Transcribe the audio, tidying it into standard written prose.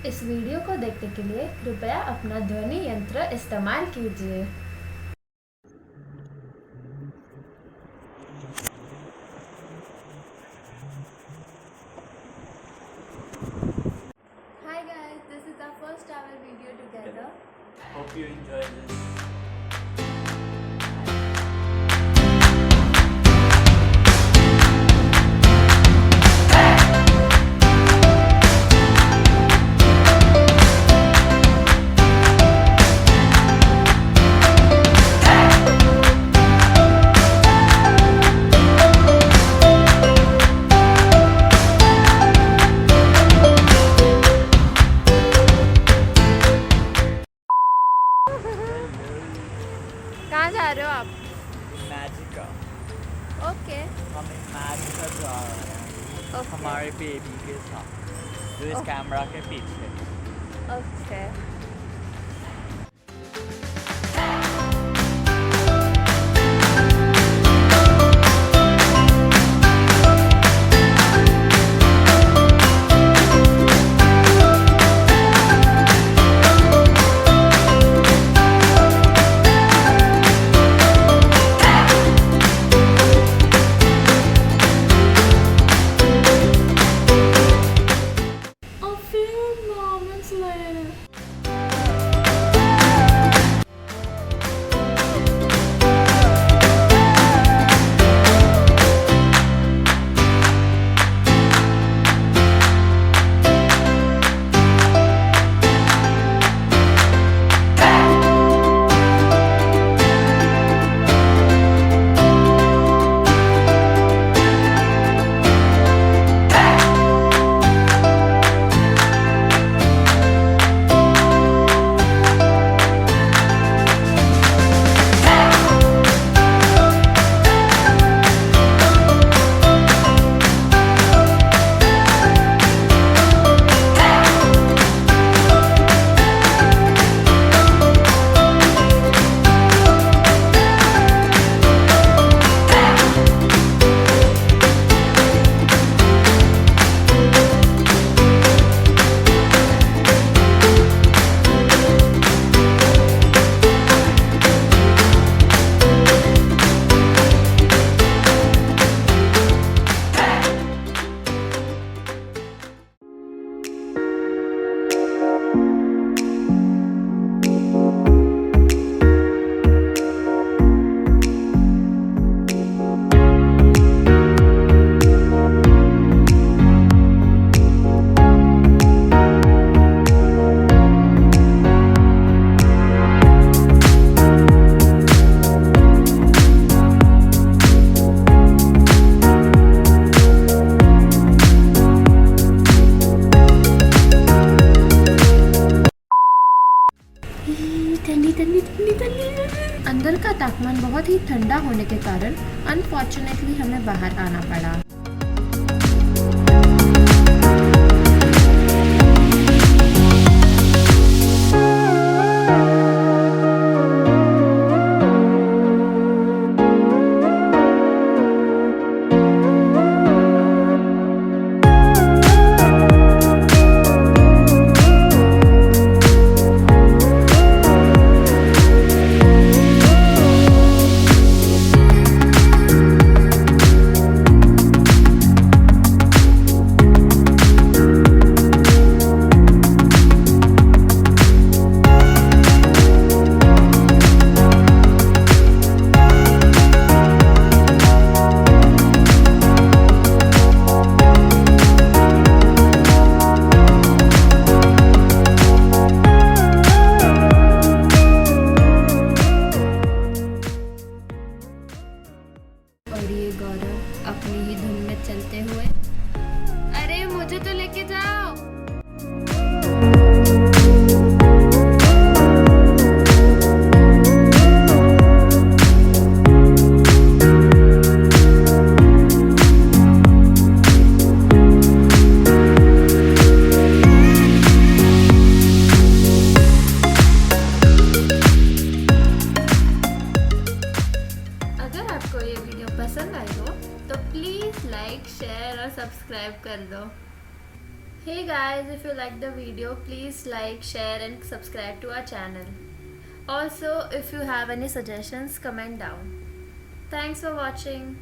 इस वीडियो को देखने के लिए कृपया अपना ध्वनि यंत्र इस्तेमाल कीजिए। Hi guys, this is our first ever video together. Hope you enjoy this. कहाँ जा रहे हो आप? Imagica. ओके हम Imagica जा रहे हैं हमारे बेबी के साथ जो इस कैमरा के पीछे। ओके। अंदर का तापमान बहुत ही ठंडा होने के कारण अनफॉर्चुनेटली हमें बाहर आना पड़ा। Hey guys, if you like the video, please like, share and subscribe to our channel. Also, if you have any suggestions, comment down. Thanks for watching.